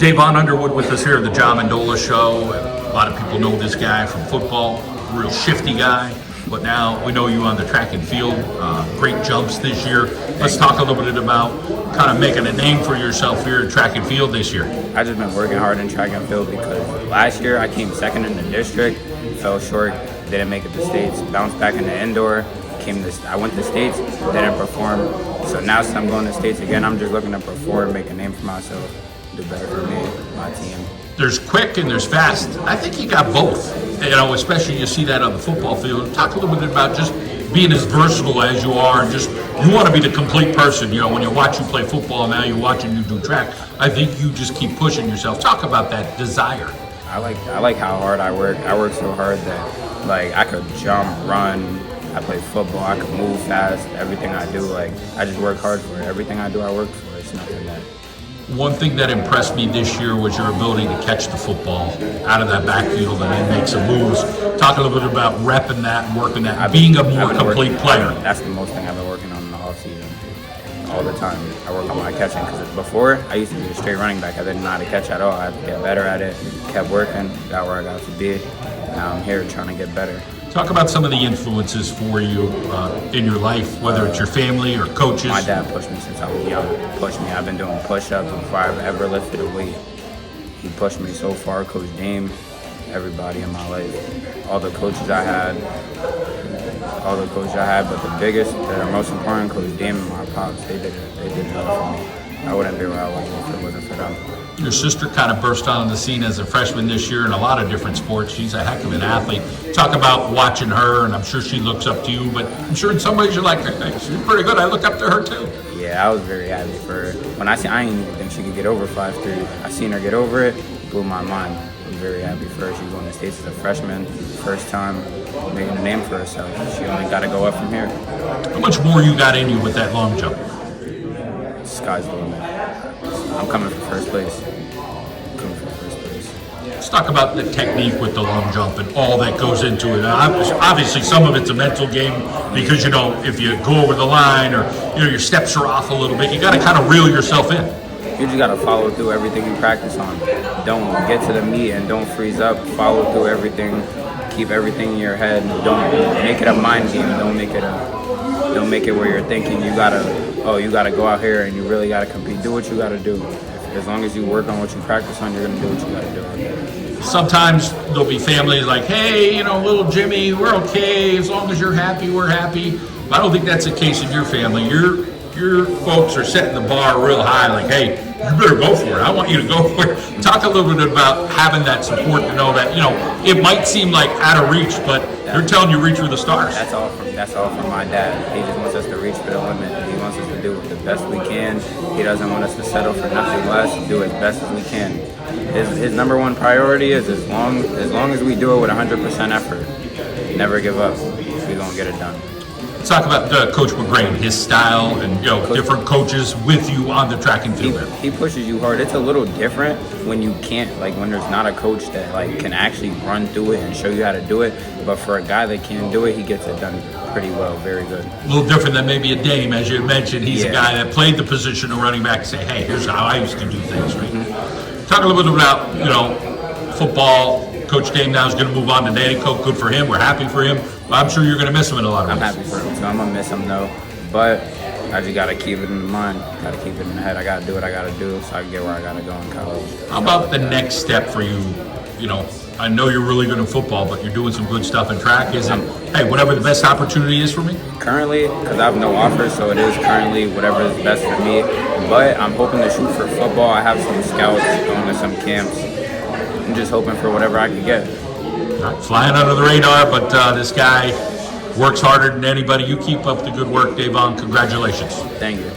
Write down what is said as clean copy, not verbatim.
Davon Underwood with us here at the Mendola show. A lot of people know this guy from football, real shifty guy, but now we know you on the track and field. Great jumps this year. Let's talk a little bit about kind of making a name for yourself here at track and field this year. I've just been working hard in track and field because last year I came second in the district, fell short, didn't make it to states, bounced back in the indoor. I went to states, didn't perform. So now since I'm going to states again, I'm just looking to perform, make a name for myself, do better for me, my team. There's quick and there's fast. I think you got both. You know, especially you see that on the football field. Talk a little bit about just being as versatile as you are, and just you want to be the complete person. You know, when you watch you play football, now you're watching you do track. I think you just keep pushing yourself. Talk about that desire. I like how hard I work. I work so hard that like I could jump, run. I play football. I can move fast. Everything I do, like I just work hard for it. Everything I do, I work for. It's nothing that. One thing that impressed me this year was your ability to catch the football out of that backfield and then make some moves. Talk a little bit about repping that and working that, being a more complete player. That's the most thing I've been working on in the offseason. All the time. I work on my catching because before, I used to be a straight running back. I didn't know how to catch at all. I had to get better at it, kept working, got where I got to be. Now I'm here trying to get better. Talk about some of the influences for you in your life, whether it's your family or coaches. My dad pushed me since I was young. Pushed me. I've been doing push-ups before I've ever lifted a weight. He pushed me so far. Coach Dame, everybody in my life, all the coaches I had, but the biggest, that are most important, Coach Dame and my pops. They did it all for me. I wouldn't be where I was if it wasn't for them. Your sister kind of burst onto the scene as a freshman this year in a lot of different sports. She's a heck of an athlete. Talk about watching her, and I'm sure she looks up to you, but I'm sure in some ways you're like, hey, she's pretty good. I look up to her too. Yeah, I was very happy for her. When I didn't even think she could get over 5'3". I seen her get over it, blew my mind. I'm very happy for her. She's going to states as a freshman, first time making a name for herself. She only got to go up from here. How much more you got in you with that long jump? Sky's the limit. I'm coming for first place. Let's talk about the technique with the long jump and all that goes into it. Obviously, some of it's a mental game because, you know, if you go over the line or, you know, your steps are off a little bit, you got to kind of reel yourself in. You just got to follow through everything you practice on. Don't get to the meet and don't freeze up. Follow through everything. Keep everything in your head. Don't make it a mind game. Don't make it where you're thinking you gotta go out here and you really gotta compete. Do what you gotta do. As long as you work on what you practice on, you're gonna do what you gotta do. Sometimes there'll be families like, hey, you know, little Jimmy, we're okay. As long as you're happy, we're happy. But I don't think that's the case in your family. Your folks are setting the bar real high, like, hey, you better go for it. I want you to go for it. Talk a little bit about having that support to know that, you know, it might seem like out of reach, but they're telling you reach for the stars. That's all from my dad. He just wants us to reach for the limit. He wants us to do the best we can. He doesn't want us to settle for nothing less. Do as best as we can. His number one priority is as long as we do it with 100% effort, never give up. We're gonna get it done. Let's talk about Coach McGrain, his style, and, you know, different coaches with you on the track and field. He pushes you hard. It's a little different when you can't, like when there's not a coach that like can actually run through it and show you how to do it. But for a guy that can do it, he gets it done pretty well, very good. A little different than maybe a Dame, as you mentioned. He's a guy that played the position of running back and say, hey, here's how I used to do things, right? Mm-hmm. Talk a little bit about, you know, football. Coach Dame now is going to move on to Danny Coke. Good for him. We're happy for him. I'm sure you're going to miss him in a lot of ways. I'm happy for him, too. I'm going to miss him, though. But I just got to keep it in mind. Got to keep it in the head. I got to do what I got to do so I can get where I got to go in college. How about the next step for you? You know, I know you're really good in football, but you're doing some good stuff in track. Is it, hey, whatever the best opportunity is for me? Currently, because I have no offers, so it is currently whatever is best for me. But I'm hoping to shoot for football. I have some scouts going to some camps. I'm just hoping for whatever I can get. Not flying under the radar, but this guy works harder than anybody. You keep up the good work, Davon. Congratulations. Thank you.